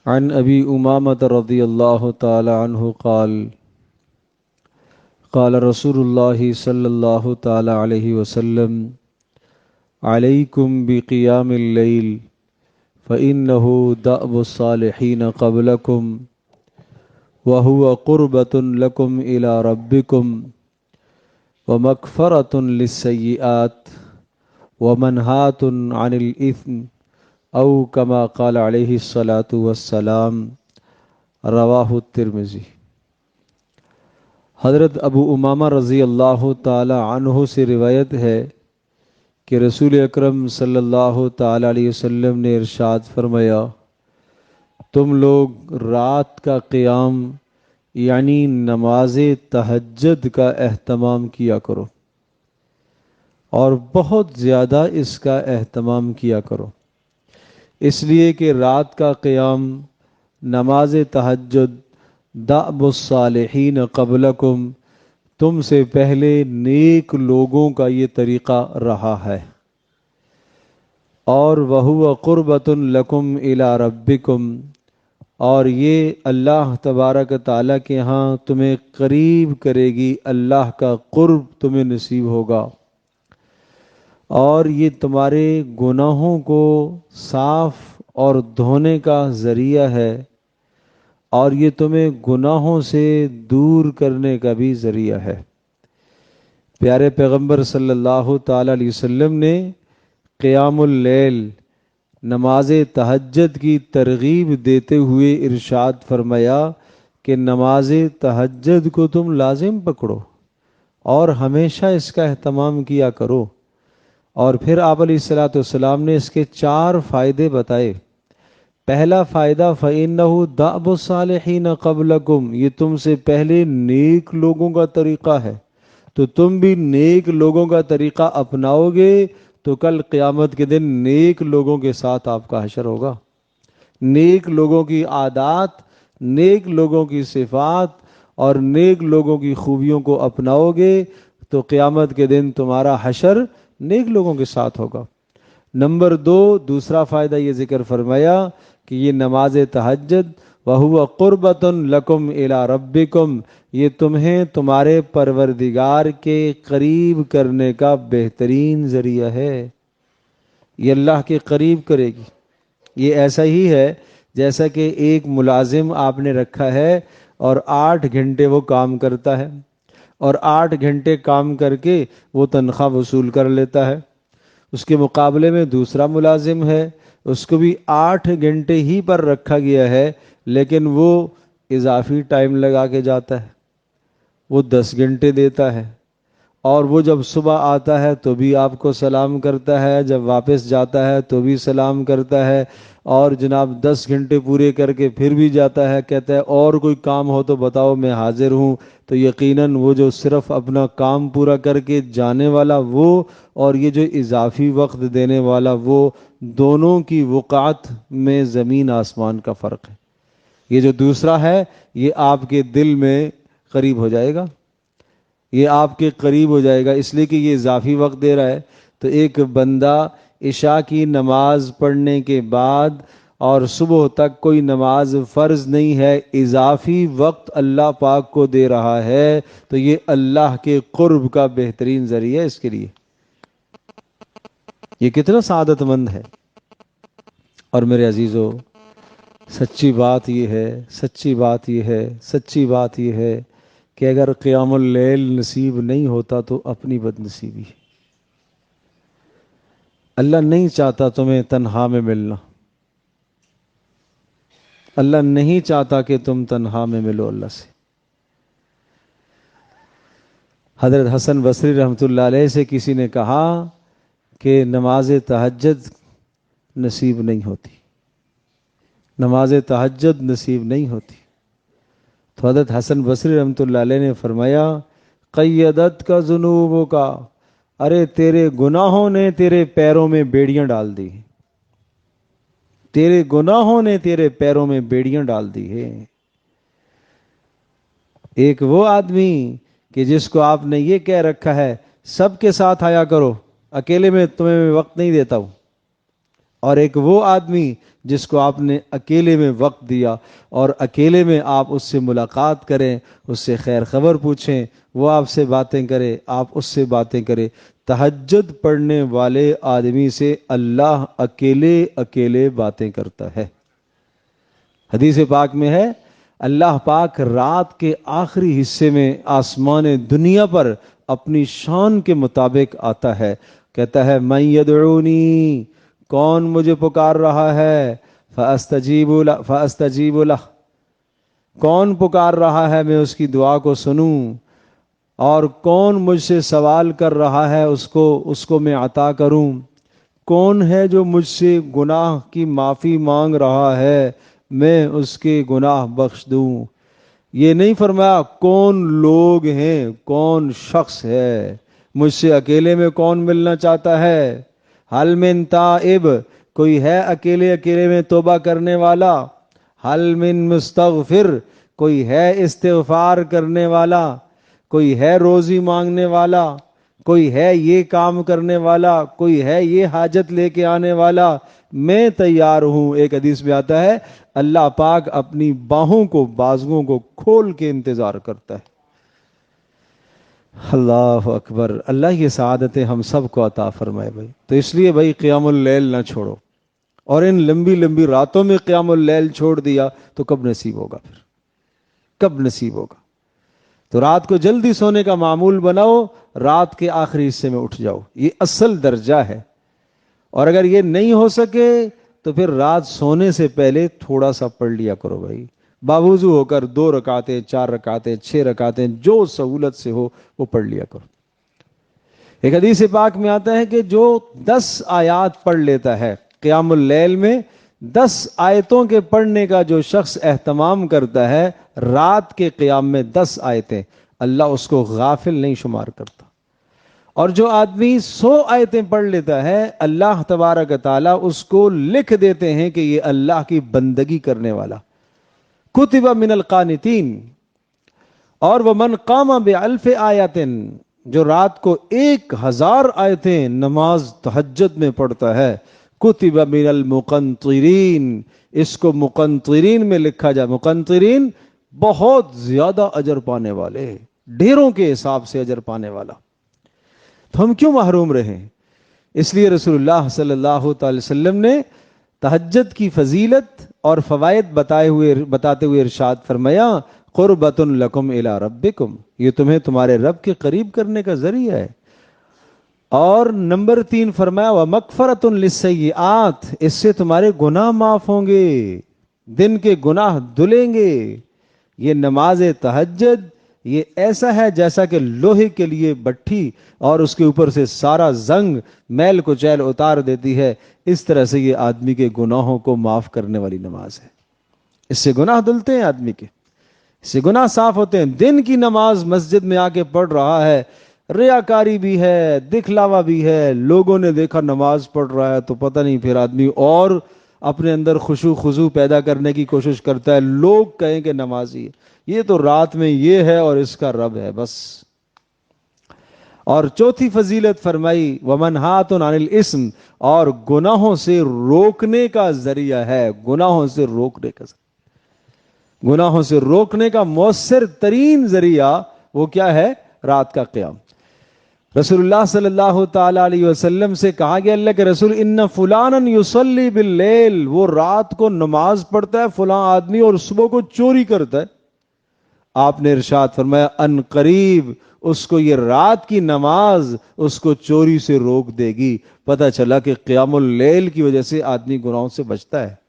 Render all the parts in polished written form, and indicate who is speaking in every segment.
Speaker 1: عن ابی امامۃ رضی اللہ تعالی عنہ قال قال رسول اللہ صلی اللہ تعالی علیہ وسلم علیکم بقیام اللیل فإنه دأب الصالحین قبلکم وهو قربة لکم إلی ربکم ومغفرة للسیئات ومنہاة عن الإثم او کما قال علیہ الصلاۃ والسلام رواہ الترمذی۔ حضرت ابو امامہ رضی اللہ تعالی عنہ سے روایت ہے کہ رسول اکرم صلی اللہ تعالی علیہ وسلم نے ارشاد فرمایا، تم لوگ رات کا قیام یعنی نماز تہجد کا اہتمام کیا کرو اور بہت زیادہ اس کا اہتمام کیا کرو، اس لیے کہ رات کا قیام نماز تہجد دأب الصالحین قبلکم، تم سے پہلے نیک لوگوں کا یہ طریقہ رہا ہے، اور وَهُوَ قُرْبَةٌ لَكُمْ إِلَىٰ رَبِّكُمْ، اور یہ اللہ تبارک تعالیٰ کے ہاں تمہیں قریب کرے گی، اللہ کا قرب تمہیں نصیب ہوگا، اور یہ تمہارے گناہوں کو صاف اور دھونے کا ذریعہ ہے، اور یہ تمہیں گناہوں سے دور کرنے کا بھی ذریعہ ہے۔ پیارے پیغمبر صلی اللہ تعالی علیہ وسلم نے قیام اللیل نماز تہجد کی ترغیب دیتے ہوئے ارشاد فرمایا کہ نماز تہجد کو تم لازم پکڑو اور ہمیشہ اس کا اہتمام کیا کرو، اور پھر آپ علیہ الصلوۃ والسلام نے اس کے 4 فائدے بتائے۔ پہلا فائدہ فَإِنَّهُ دَأْبُ الصَّالِحِينَ قَبْلَكُمْ، یہ تم سے پہلے نیک لوگوں کا طریقہ ہے، تو تم بھی نیک لوگوں کا طریقہ اپناؤ گے تو کل قیامت کے دن نیک لوگوں کے ساتھ آپ کا حشر ہوگا۔ نیک لوگوں کی عادات، نیک لوگوں کی صفات اور نیک لوگوں کی خوبیوں کو اپناؤ گے تو قیامت کے دن تمہارا حشر نیک لوگوں کے ساتھ ہوگا۔ نمبر 2، دوسرا فائدہ یہ ذکر فرمایا کہ یہ نماز تہجد وَهُوَ قُرْبَةٌ لَكُمْ إِلَىٰ رَبِّكُمْ، یہ تمہیں تمہارے پروردگار کے قریب کرنے کا بہترین ذریعہ ہے، یہ اللہ کے قریب کرے گی۔ یہ ایسا ہی ہے جیسا کہ ایک ملازم آپ نے رکھا ہے اور 8 گھنٹے وہ کام کرتا ہے، اور 8 گھنٹے کام کر کے وہ تنخواہ وصول کر لیتا ہے۔ اس کے مقابلے میں دوسرا ملازم ہے، اس کو بھی 8 گھنٹے ہی پر رکھا گیا ہے، لیکن وہ اضافی ٹائم لگا کے جاتا ہے، وہ 10 گھنٹے دیتا ہے، اور وہ جب صبح آتا ہے تو بھی آپ کو سلام کرتا ہے، جب واپس جاتا ہے تو بھی سلام کرتا ہے، اور جناب 10 گھنٹے پورے کر کے پھر بھی جاتا ہے، کہتا ہے اور کوئی کام ہو تو بتاؤ میں حاضر ہوں۔ تو یقیناً وہ جو صرف اپنا کام پورا کر کے جانے والا وہ، اور یہ جو اضافی وقت دینے والا وہ، دونوں کی وقعت میں زمین آسمان کا فرق ہے۔ یہ جو دوسرا ہے یہ آپ کے دل میں قریب ہو جائے گا، یہ آپ کے قریب ہو جائے گا، اس لیے کہ یہ اضافی وقت دے رہا ہے۔ تو ایک بندہ عشاء کی نماز پڑھنے کے بعد اور صبح تک کوئی نماز فرض نہیں ہے، اضافی وقت اللہ پاک کو دے رہا ہے، تو یہ اللہ کے قرب کا بہترین ذریعہ ہے اس کے لیے۔ یہ کتنا سعادت مند ہے۔ اور میرے عزیزو، سچی بات یہ ہے کہ اگر قیام اللیل نصیب نہیں ہوتا تو اپنی بد نصیبی ہے۔ اللہ نہیں چاہتا تمہیں تنہا میں ملنا، اللہ نہیں چاہتا کہ تم تنہا میں ملو اللہ سے۔ حضرت حسن بصری رحمۃ اللہ علیہ سے کسی نے کہا کہ نماز تہجد نصیب نہیں ہوتی، نماز تہجد نصیب نہیں ہوتی، تو حضرت حسن بصری رحمۃ اللہ علیہ نے فرمایا قیدت کا ذنوبوں کا، ارے تیرے گناہوں نے تیرے پیروں میں بیڑیاں ڈال دی، تیرے گناہوں نے تیرے پیروں میں بیڑیاں ڈال دی ہے۔ ایک وہ آدمی کہ جس کو آپ نے یہ کہہ رکھا ہے سب کے ساتھ آیا کرو، اکیلے میں تمہیں وقت نہیں دیتا ہوں، اور ایک وہ آدمی جس کو آپ نے اکیلے میں وقت دیا اور اکیلے میں آپ اس سے ملاقات کریں، اس سے خیر خبر پوچھیں، وہ آپ سے باتیں کرے، آپ اس سے باتیں کریں۔ تہجد پڑھنے والے آدمی سے اللہ اکیلے اکیلے باتیں کرتا ہے۔ حدیث پاک میں ہے اللہ پاک رات کے آخری حصے میں آسمان دنیا پر اپنی شان کے مطابق آتا ہے، کہتا ہے من یدعونی، کون مجھے پکار رہا ہے، فاستجیب لہ، کون پکار رہا ہے میں اس کی دعا کو سنوں، اور کون مجھ سے سوال کر رہا ہے اس کو میں عطا کروں، کون ہے جو مجھ سے گناہ کی معافی مانگ رہا ہے میں اس کے گناہ بخش دوں۔ یہ نہیں فرمایا کون لوگ ہیں، کون شخص ہے، مجھ سے اکیلے میں کون ملنا چاہتا ہے۔ حل من تائب، کوئی ہے اکیلے اکیلے میں توبہ کرنے والا۔ حل من مستغفر، کوئی ہے استغفار کرنے والا، کوئی ہے روزی مانگنے والا، کوئی ہے یہ کام کرنے والا، کوئی ہے یہ حاجت لے کے آنے والا، میں تیار ہوں۔ ایک حدیث میں آتا ہے اللہ پاک اپنی باہوں کو، بازوؤں کو کھول کے انتظار کرتا ہے۔ اللہ اکبر، اللہ یہ سعادتیں ہم سب کو عطا فرمائے بھائی۔ تو اس لیے بھائی قیام اللیل نہ چھوڑو، اور ان لمبی لمبی راتوں میں قیام اللیل چھوڑ دیا تو کب نصیب ہوگا، پھر کب نصیب ہوگا؟ تو رات کو جلدی سونے کا معمول بناؤ، رات کے آخری حصے میں اٹھ جاؤ، یہ اصل درجہ ہے۔ اور اگر یہ نہیں ہو سکے تو پھر رات سونے سے پہلے تھوڑا سا پڑھ لیا کرو بھائی، باوضو ہو کر 2 رکعتیں، 4 رکعتیں، 6 رکعتیں، جو سہولت سے ہو وہ پڑھ لیا کرو۔ ایک حدیث پاک میں آتا ہے کہ جو 10 آیات پڑھ لیتا ہے قیام اللیل میں، 10 آیتوں کے پڑھنے کا جو شخص اہتمام کرتا ہے رات کے قیام میں 10 آیتیں، اللہ اس کو غافل نہیں شمار کرتا۔ اور جو آدمی 100 آیتیں پڑھ لیتا ہے اللہ تبارک تعالیٰ اس کو لکھ دیتے ہیں کہ یہ اللہ کی بندگی کرنے والا، کتب من القانتین۔ اور ومن قام بألف آیات، جو رات کو 1000 آیتیں نماز تہجد میں پڑھتا ہے، کتب من المقنطرین، اس کو مقنطرین میں لکھا جائے۔ مقنطرین بہت زیادہ اجر پانے والے، ڈھیروں کے حساب سے اجر پانے والا۔ تو ہم کیوں محروم رہیں؟ اس لیے رسول اللہ صلی اللہ تعالی وسلم نے تہجد کی فضیلت اور فوائد بتاتے ہوئے ارشاد فرمایا قربۃ لکم الی ربکم، یہ تمہیں تمہارے رب کے قریب کرنے کا ذریعہ ہے۔ اور نمبر 3 فرمایا ومغفرۃ للسیئات، اس سے تمہارے گناہ معاف ہوں گے، دن کے گناہ دھلیں گے۔ یہ نماز تہجد یہ ایسا ہے جیسا کہ لوہے کے لیے بٹھی اور اس کے اوپر سے سارا زنگ میل کچیل اتار دیتی ہے، اس طرح سے یہ آدمی کے گناہوں کو معاف کرنے والی نماز ہے۔ اس سے گناہ دھلتے ہیں آدمی کے، اس سے گناہ صاف ہوتے ہیں۔ دن کی نماز مسجد میں آ کے پڑھ رہا ہے، ریاکاری بھی ہے، دکھلاوا بھی ہے، لوگوں نے دیکھا نماز پڑھ رہا ہے تو پتہ نہیں، پھر آدمی اور اپنے اندر خشوع خضوع پیدا کرنے کی کوشش کرتا ہے، لوگ کہیں کہ نمازی ہے، یہ تو رات میں یہ ہے اور اس کا رب ہے بس۔ اور چوتھی فضیلت فرمائی ومنہات عن الاسم، اور گناہوں سے روکنے کا ذریعہ ہے، گناہوں سے روکنے کا ذریعہ، گناہوں سے روکنے کا مؤثر ترین ذریعہ وہ کیا ہے؟ رات کا قیام۔ رسول اللہ صلی اللہ تعالی علیہ وسلم سے کہا گیا اللہ کے رسول ان فلانا یصلی باللیل، وہ رات کو نماز پڑھتا ہے فلاں آدمی اور صبح کو چوری کرتا ہے۔ آپ نے ارشاد فرمایا ان قریب اس کو یہ رات کی نماز اس کو چوری سے روک دے گی۔ پتہ چلا کہ قیام اللیل کی وجہ سے آدمی گناہوں سے بچتا ہے۔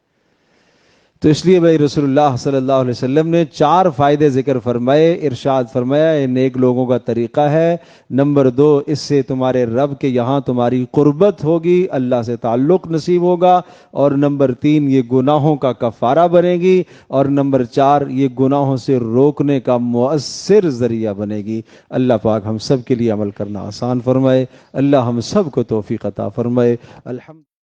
Speaker 1: تو اس لیے بھائی رسول اللہ صلی اللہ علیہ وسلم نے 4 فائدے ذکر فرمائے، ارشاد فرمایا یہ نیک لوگوں کا طریقہ ہے۔ نمبر 2، اس سے تمہارے رب کے یہاں تمہاری قربت ہوگی، اللہ سے تعلق نصیب ہوگا۔ اور نمبر 3، یہ گناہوں کا کفارہ بنے گی۔ اور نمبر 4، یہ گناہوں سے روکنے کا مؤثر ذریعہ بنے گی۔ اللہ پاک ہم سب کے لیے عمل کرنا آسان فرمائے، اللہ ہم سب کو توفیق عطا فرمائے۔ الحمد